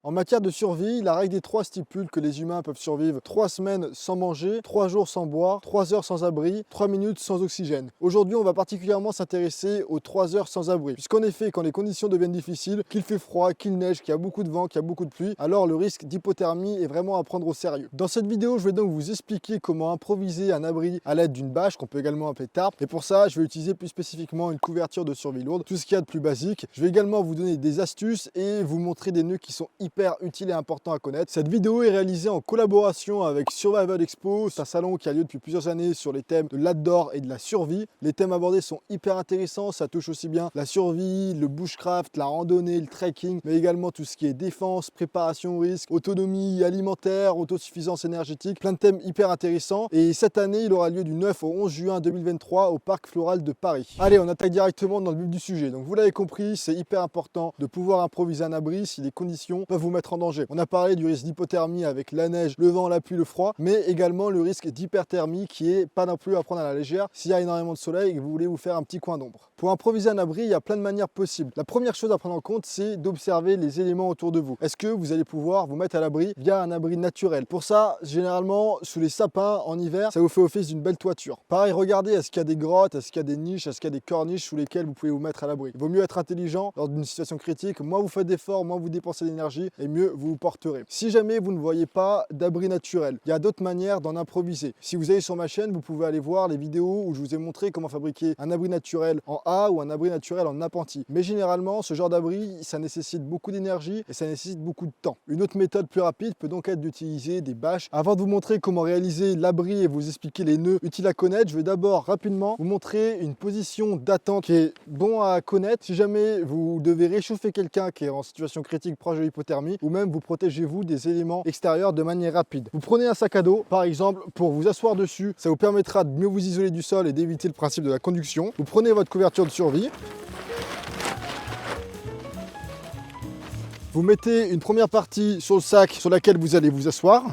En matière de survie, la règle des 3 stipule que les humains peuvent survivre 3 semaines sans manger, 3 jours sans boire, 3 heures sans abri, 3 minutes sans oxygène. Aujourd'hui, on va particulièrement s'intéresser aux 3 heures sans abri. Puisqu'en effet, quand les conditions deviennent difficiles, qu'il fait froid, qu'il neige, qu'il y a beaucoup de vent, qu'il y a beaucoup de pluie, alors le risque d'hypothermie est vraiment à prendre au sérieux. Dans cette vidéo, je vais donc vous expliquer comment improviser un abri à l'aide d'une bâche, qu'on peut également appeler tarpe. Et pour ça, je vais utiliser plus spécifiquement une couverture de survie lourde, tout ce qu'il y a de plus basique. Je vais également vous donner des astuces et vous montrer des nœuds qui sont hyper utiles et importants à connaître. Cette vidéo est réalisée en collaboration avec Survival Expo. C'est un salon qui a lieu depuis plusieurs années sur les thèmes de l'outdoor et de la survie. Les thèmes abordés sont hyper intéressants. Ça touche aussi bien la survie, le bushcraft, la randonnée, le trekking, mais également tout ce qui est défense, préparation au risque, autonomie alimentaire, autosuffisance énergétique. Plein de thèmes hyper intéressants. Et cette année, il aura lieu du 9 au 11 juin 2023 au Parc Floral de Paris. Allez, on attaque directement dans le vif du sujet. Donc vous l'avez compris, c'est hyper important de pouvoir improviser un abri si les conditions peuvent vous mettre en danger. On a parlé du risque d'hypothermie avec la neige, le vent, la pluie, le froid, mais également le risque d'hyperthermie qui est pas non plus à prendre à la légère s'il y a énormément de soleil et que vous voulez vous faire un petit coin d'ombre. Pour improviser un abri, il y a plein de manières possibles. La première chose à prendre en compte, c'est d'observer les éléments autour de vous. Est-ce que vous allez pouvoir vous mettre à l'abri via un abri naturel? Pour ça, généralement, sous les sapins en hiver, ça vous fait office d'une belle toiture. Pareil, regardez, est-ce qu'il y a des grottes, est-ce qu'il y a des niches, est-ce qu'il y a des corniches sous lesquelles vous pouvez vous mettre à l'abri. Il vaut mieux être intelligent lors d'une situation critique. Moins vous faites d'efforts, moins vous dépensez d'énergie et mieux vous vous porterez. Si jamais vous ne voyez pas d'abri naturel, il y a d'autres manières d'en improviser. Si vous allez sur ma chaîne, vous pouvez aller voir les vidéos où je vous ai montré comment fabriquer un abri naturel en A ou un abri naturel en appentis. Mais généralement, ce genre d'abri, ça nécessite beaucoup d'énergie et ça nécessite beaucoup de temps. Une autre méthode plus rapide peut donc être d'utiliser des bâches. Avant de vous montrer comment réaliser l'abri et vous expliquer les nœuds utiles à connaître, je vais d'abord rapidement vous montrer une position d'attente qui est bon à connaître. Si jamais vous devez réchauffer quelqu'un qui est en situation critique proche de l'hypothermie, ou même vous protégez-vous des éléments extérieurs de manière rapide. Vous prenez un sac à dos, par exemple, pour vous asseoir dessus. Ça vous permettra de mieux vous isoler du sol et d'éviter le principe de la conduction. Vous prenez votre couverture de survie. Vous mettez une première partie sur le sac sur laquelle vous allez vous asseoir.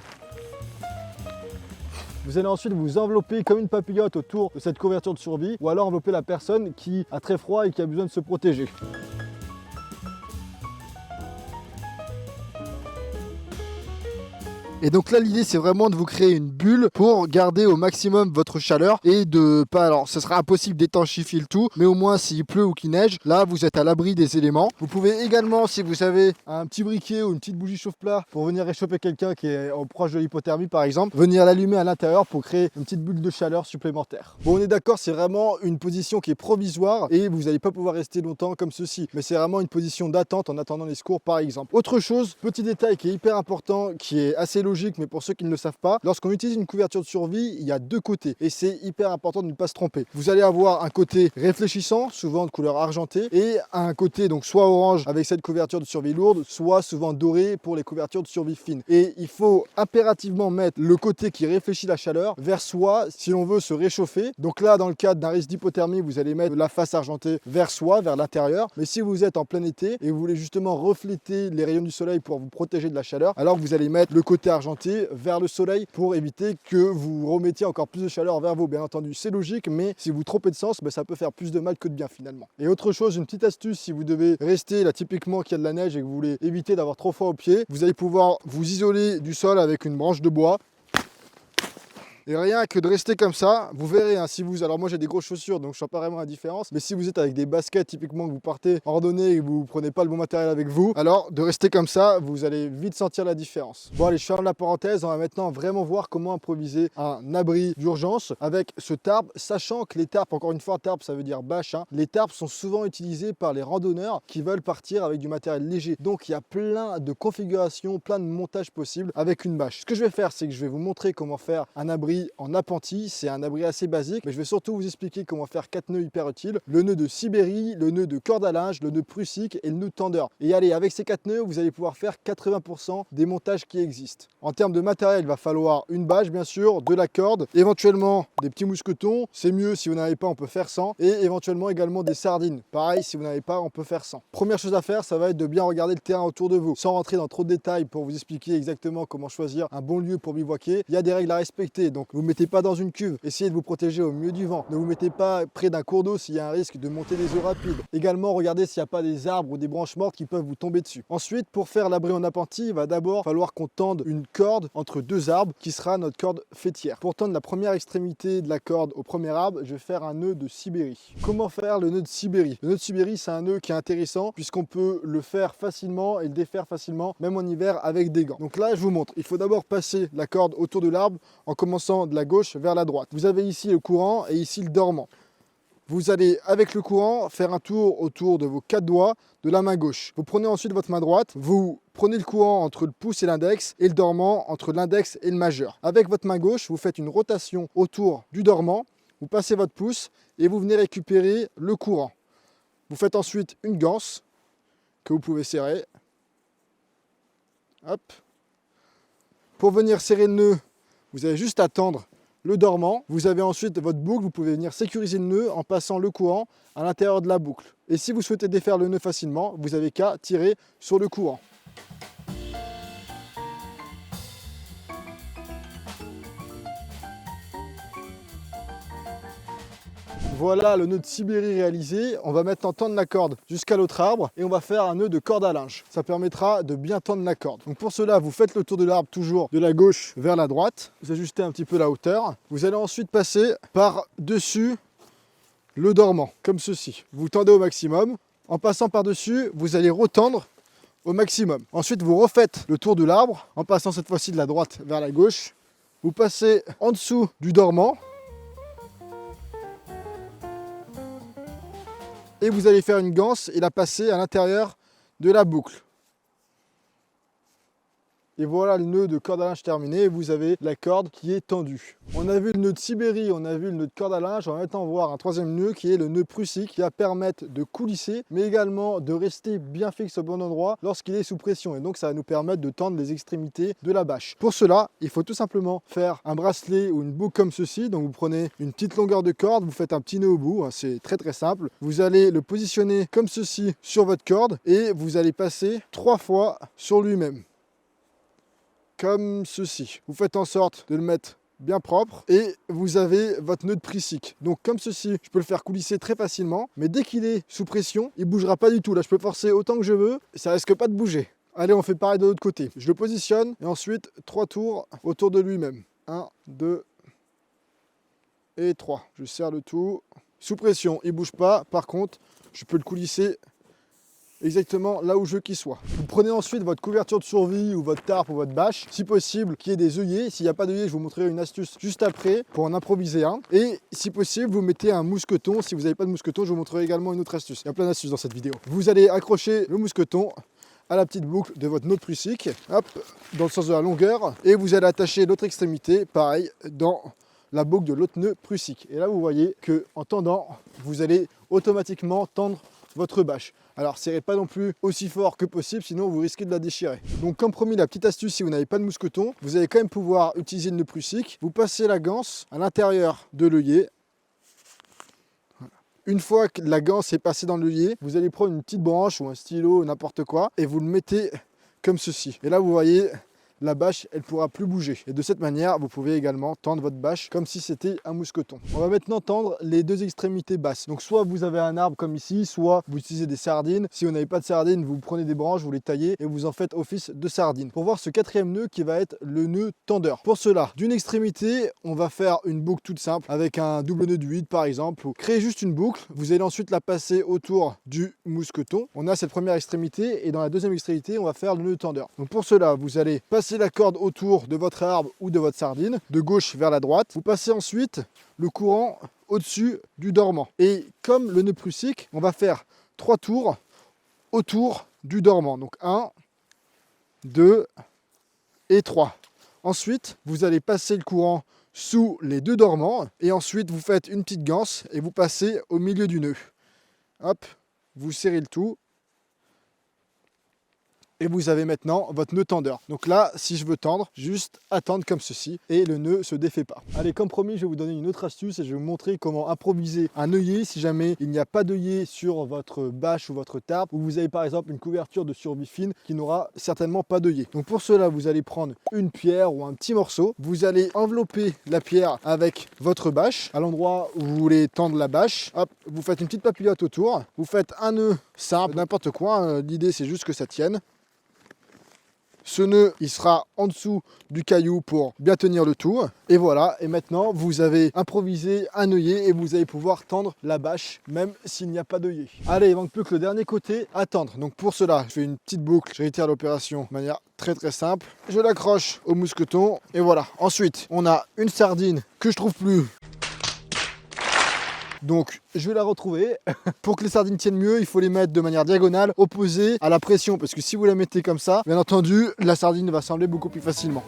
Vous allez ensuite vous envelopper comme une papillote autour de cette couverture de survie ou alors envelopper la personne qui a très froid et qui a besoin de se protéger. Et donc là, l'idée, c'est vraiment de vous créer une bulle pour garder au maximum votre chaleur et de pas... Alors, ce sera impossible d'étanchifier le tout, mais au moins, s'il pleut ou qu'il neige, là, vous êtes à l'abri des éléments. Vous pouvez également, si vous avez un petit briquet ou une petite bougie chauffe-plat pour venir réchauffer quelqu'un qui est proche de l'hypothermie, par exemple, venir l'allumer à l'intérieur pour créer une petite bulle de chaleur supplémentaire. Bon, on est d'accord, c'est vraiment une position qui est provisoire et vous n'allez pas pouvoir rester longtemps comme ceci. Mais c'est vraiment une position d'attente en attendant les secours, par exemple. Autre chose, petit détail qui est hyper important, qui est assez logique, mais pour ceux qui ne le savent pas, lorsqu'on utilise une couverture de survie, il y a deux côtés et c'est hyper important de ne pas se tromper. Vous allez avoir un côté réfléchissant, souvent de couleur argentée, et un côté donc soit orange avec cette couverture de survie lourde, soit souvent doré pour les couvertures de survie fines. Et il faut impérativement mettre le côté qui réfléchit la chaleur vers soi si l'on veut se réchauffer. Donc là, dans le cadre d'un risque d'hypothermie, vous allez mettre la face argentée vers soi, vers l'intérieur. Mais si vous êtes en plein été et vous voulez justement refléter les rayons du soleil pour vous protéger de la chaleur, alors vous allez mettre le côté argenté vers le soleil pour éviter que vous remettiez encore plus de chaleur vers vous. Bien entendu, c'est logique, mais si vous trompez de sens, ça peut faire plus de mal que de bien finalement. Et autre chose, une petite astuce, si vous devez rester là typiquement qu'il y a de la neige et que vous voulez éviter d'avoir trop froid aux pieds, vous allez pouvoir vous isoler du sol avec une branche de bois. Et rien que de rester comme ça, vous verrez, si vous... Alors moi j'ai des grosses chaussures, donc je sens pas vraiment la différence. Mais si vous êtes avec des baskets, typiquement que vous partez en randonnée et que vous prenez pas le bon matériel avec vous, alors de rester comme ça, vous allez vite sentir la différence. Bon allez, je ferme la parenthèse, on va maintenant vraiment voir comment improviser un abri d'urgence avec ce tarp, sachant que les tarps, encore une fois, tarp ça veut dire bâche, les tarps sont souvent utilisés par les randonneurs qui veulent partir avec du matériel léger. Donc il y a plein de configurations, plein de montages possibles avec une bâche. Ce que je vais faire, c'est que je vais vous montrer comment faire un abri en appentis. C'est un abri assez basique, mais je vais surtout vous expliquer comment faire 4 nœuds hyper utiles: le nœud de Sibérie, le nœud de corde à linge, le nœud prussique et le nœud tendeur. Et allez, avec ces 4 nœuds, vous allez pouvoir faire 80% des montages qui existent. En termes de matériel, il va falloir une bâche, bien sûr, de la corde, éventuellement des petits mousquetons. C'est mieux, si vous n'avez pas, on peut faire sans. Et éventuellement également des sardines. Pareil, si vous n'avez pas, on peut faire sans. Première chose à faire, ça va être de bien regarder le terrain autour de vous. Sans rentrer dans trop de détails pour vous expliquer exactement comment choisir un bon lieu pour bivouaquer, il y a des règles à respecter. Donc Donc ne vous mettez pas dans une cuve, essayez de vous protéger au mieux du vent. Ne vous mettez pas près d'un cours d'eau s'il y a un risque de monter des eaux rapides. Également, regardez s'il n'y a pas des arbres ou des branches mortes qui peuvent vous tomber dessus. Ensuite, pour faire l'abri en appentis, il va d'abord falloir qu'on tende une corde entre deux arbres qui sera notre corde fêtière. Pour tendre la première extrémité de la corde au premier arbre, je vais faire un nœud de Sibérie. Comment faire le nœud de Sibérie? Le nœud de Sibérie, c'est un nœud qui est intéressant puisqu'on peut le faire facilement et le défaire facilement, même en hiver avec des gants. Donc là, je vous montre. Il faut d'abord passer la corde autour de l'arbre en commençant de la gauche vers la droite. Vous avez ici le courant et ici le dormant. Vous allez, avec le courant, faire un tour autour de vos 4 doigts de la main gauche. Vous prenez ensuite votre main droite, vous prenez le courant entre le pouce et l'index et le dormant entre l'index et le majeur. Avec votre main gauche, vous faites une rotation autour du dormant, vous passez votre pouce et vous venez récupérer le courant. Vous faites ensuite une ganse que vous pouvez serrer. Hop. Pour venir serrer le nœud, vous avez juste à tendre le dormant. Vous avez ensuite votre boucle, vous pouvez venir sécuriser le nœud en passant le courant à l'intérieur de la boucle. Et si vous souhaitez défaire le nœud facilement, vous avez qu'à tirer sur le courant. Voilà le nœud de Sibérie réalisé. On va maintenant tendre la corde jusqu'à l'autre arbre et on va faire un nœud de corde à linge. Ça permettra de bien tendre la corde. Donc pour cela, vous faites le tour de l'arbre toujours de la gauche vers la droite. Vous ajustez un petit peu la hauteur. Vous allez ensuite passer par-dessus le dormant, comme ceci. Vous tendez au maximum. En passant par-dessus, vous allez retendre au maximum. Ensuite, vous refaites le tour de l'arbre en passant cette fois-ci de la droite vers la gauche. Vous passez en dessous du dormant. Et vous allez faire une ganse et la passer à l'intérieur de la boucle. Et voilà le nœud de corde à linge terminé et vous avez la corde qui est tendue. On a vu le nœud de Sibérie, on a vu le nœud de corde à linge. On va maintenant voir un troisième nœud qui est le nœud prussique qui va permettre de coulisser mais également de rester bien fixe au bon endroit lorsqu'il est sous pression. Et donc ça va nous permettre de tendre les extrémités de la bâche. Pour cela, il faut tout simplement faire un bracelet ou une boucle comme ceci. Donc vous prenez une petite longueur de corde, vous faites un petit nœud au bout, c'est très simple. Vous allez le positionner comme ceci sur votre corde et vous allez passer 3 fois sur lui-même. Comme ceci. Vous faites en sorte de le mettre bien propre et vous avez votre nœud de prussique. Donc comme ceci, je peux le faire coulisser très facilement, mais dès qu'il est sous pression, il ne bougera pas du tout. Là, je peux forcer autant que je veux et ça risque pas de bouger. Allez, on fait pareil de l'autre côté. Je le positionne et ensuite 3 tours autour de lui-même. 1, 2 et 3. Je serre le tout. Sous pression, il ne bouge pas. Par contre, je peux le coulisser exactement là où je veux qu'il soit. Vous prenez ensuite votre couverture de survie ou votre tarpe ou votre bâche, si possible qu'il y ait des œillets. S'il n'y a pas d'œillets, je vous montrerai une astuce juste après pour en improviser un. Et si possible, vous mettez un mousqueton. Si vous n'avez pas de mousqueton, je vous montrerai également une autre astuce. Il y a plein d'astuces dans cette vidéo. Vous allez accrocher le mousqueton à la petite boucle de votre nœud prussique, hop, dans le sens de la longueur, et vous allez attacher l'autre extrémité, pareil, dans la boucle de l'autre nœud prussique. Et là, vous voyez que en tendant, vous allez automatiquement tendre votre bâche. Alors serrez pas non plus aussi fort que possible, sinon vous risquez de la déchirer. Donc comme promis, la petite astuce, si vous n'avez pas de mousqueton, vous allez quand même pouvoir utiliser le nœud prussique. Vous passez la ganse à l'intérieur de l'œillet. Une fois que la ganse est passée dans l'œillet, vous allez prendre une petite branche ou un stylo, n'importe quoi, et vous le mettez comme ceci. Et là, vous voyez, la bâche, elle ne pourra plus bouger. Et de cette manière, vous pouvez également tendre votre bâche comme si c'était un mousqueton. On va maintenant tendre les deux extrémités basses. Donc soit vous avez un arbre comme ici, soit vous utilisez des sardines. Si vous n'avez pas de sardines, vous prenez des branches, vous les taillez et vous en faites office de sardines. Pour voir ce quatrième nœud qui va être le nœud tendeur. Pour cela, d'une extrémité, on va faire une boucle toute simple avec un double nœud de 8 par exemple. Créez juste une boucle. Vous allez ensuite la passer autour du mousqueton. On a cette première extrémité et dans la deuxième extrémité, on va faire le nœud tendeur. Donc pour cela, vous allez passer la corde autour de votre arbre ou de votre sardine, de gauche vers la droite. Vous passez ensuite le courant au-dessus du dormant. Et comme le nœud prussique, on va faire 3 tours autour du dormant. Donc 1, 2 et 3. Ensuite, vous allez passer le courant sous les deux dormants et ensuite vous faites une petite ganse et vous passez au milieu du nœud. Hop, vous serrez le tout. Et vous avez maintenant votre nœud tendeur. Donc là, si je veux tendre, juste attendre comme ceci et le nœud se défait pas. Allez, comme promis, je vais vous donner une autre astuce et je vais vous montrer comment improviser un œillet si jamais il n'y a pas d'œillet sur votre bâche ou votre tarpe, ou vous avez par exemple une couverture de survie fine qui n'aura certainement pas d'œillet. Donc pour cela, vous allez prendre une pierre ou un petit morceau, vous allez envelopper la pierre avec votre bâche à l'endroit où vous voulez tendre la bâche. Hop, vous faites une petite papillote autour, vous faites un nœud simple, n'importe quoi, hein. L'idée c'est juste que ça tienne. Ce nœud, il sera en dessous du caillou pour bien tenir le tout. Et voilà, et maintenant, vous avez improvisé un œillet et vous allez pouvoir tendre la bâche, même s'il n'y a pas d'œillet. Allez, il manque plus que le dernier côté à tendre. Donc pour cela, je fais une petite boucle, je réitère l'opération de manière très simple. Je l'accroche au mousqueton et voilà. Ensuite, on a une sardine que je trouve plus. Donc je vais la retrouver. Pour que les sardines tiennent mieux, il faut les mettre de manière diagonale, opposée à la pression. Parce que si vous la mettez comme ça, bien entendu, la sardine va s'enlever beaucoup plus facilement.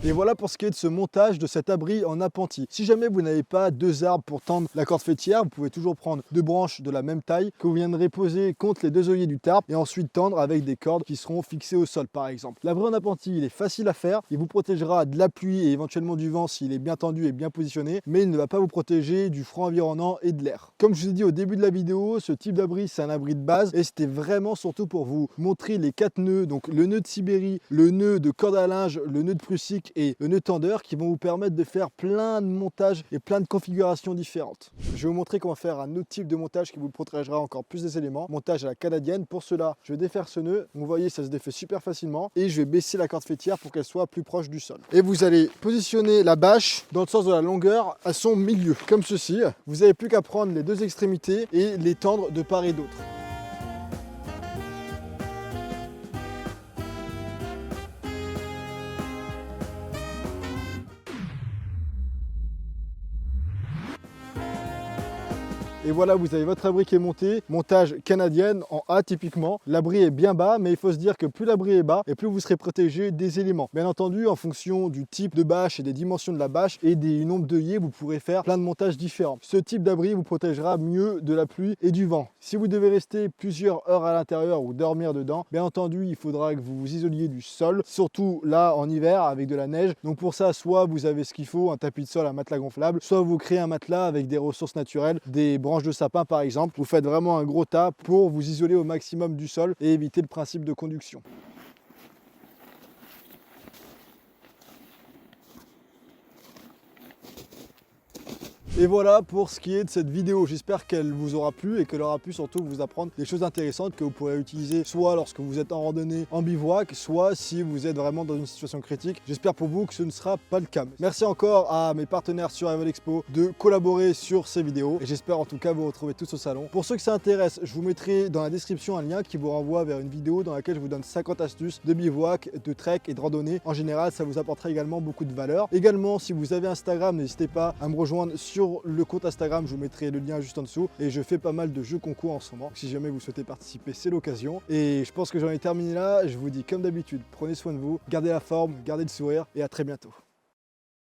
Et voilà pour ce qui est de ce montage de cet abri en appentis. Si jamais vous n'avez pas deux arbres pour tendre la corde faîtière, vous pouvez toujours prendre deux branches de la même taille que vous viendrez poser contre les deux œillets du tarp et ensuite tendre avec des cordes qui seront fixées au sol par exemple. L'abri en appentis, il est facile à faire, il vous protégera de la pluie et éventuellement du vent s'il est bien tendu et bien positionné, mais il ne va pas vous protéger du froid environnant et de l'air. Comme je vous ai dit au début de la vidéo, ce type d'abri c'est un abri de base et c'était vraiment surtout pour vous montrer les 4 nœuds, donc le nœud de Sibérie, le nœud de corde à linge, le nœud de Prussique et le nœud tendeur qui vont vous permettre de faire plein de montages et plein de configurations différentes. Je vais vous montrer comment faire un autre type de montage qui vous protégera encore plus des éléments. Montage à la canadienne. Pour cela, je vais défaire ce nœud. Vous voyez, ça se défait super facilement et je vais baisser la corde faîtière pour qu'elle soit plus proche du sol. Et vous allez positionner la bâche dans le sens de la longueur à son milieu, comme ceci. Vous n'avez plus qu'à prendre les deux extrémités et les tendre de part et d'autre. Et voilà, vous avez votre abri qui est monté, montage canadienne en A typiquement. L'abri est bien bas, mais il faut se dire que plus l'abri est bas, et plus vous serez protégé des éléments. Bien entendu, en fonction du type de bâche et des dimensions de la bâche et des nombres d'œillets, vous pourrez faire plein de montages différents. Ce type d'abri vous protégera mieux de la pluie et du vent. Si vous devez rester plusieurs heures à l'intérieur ou dormir dedans, bien entendu, il faudra que vous vous isoliez du sol, surtout là en hiver avec de la neige. Donc pour ça, soit vous avez ce qu'il faut, un tapis de sol, un matelas gonflable, soit vous créez un matelas avec des ressources naturelles, des branches de sapin par exemple. Vous faites vraiment un gros tas pour vous isoler au maximum du sol et éviter le principe de conduction. Et voilà pour ce qui est de cette vidéo. J'espère qu'elle vous aura plu et qu'elle aura pu surtout vous apprendre des choses intéressantes que vous pourrez utiliser soit lorsque vous êtes en randonnée en bivouac, soit si vous êtes vraiment dans une situation critique. J'espère pour vous que ce ne sera pas le cas. Merci encore à mes partenaires sur Survival Expo de collaborer sur ces vidéos et j'espère en tout cas vous retrouver tous au salon. Pour ceux que ça intéresse, je vous mettrai dans la description un lien qui vous renvoie vers une vidéo dans laquelle je vous donne 50 astuces de bivouac, de trek et de randonnée. En général, ça vous apportera également beaucoup de valeur. Également, si vous avez Instagram, n'hésitez pas à me rejoindre sur le compte Instagram, je vous mettrai le lien juste en dessous et je fais pas mal de jeux concours en ce moment. Si jamais vous souhaitez participer, c'est l'occasion. Et je pense que j'en ai terminé là. Je vous dis comme d'habitude, prenez soin de vous, gardez la forme, gardez le sourire et à très bientôt.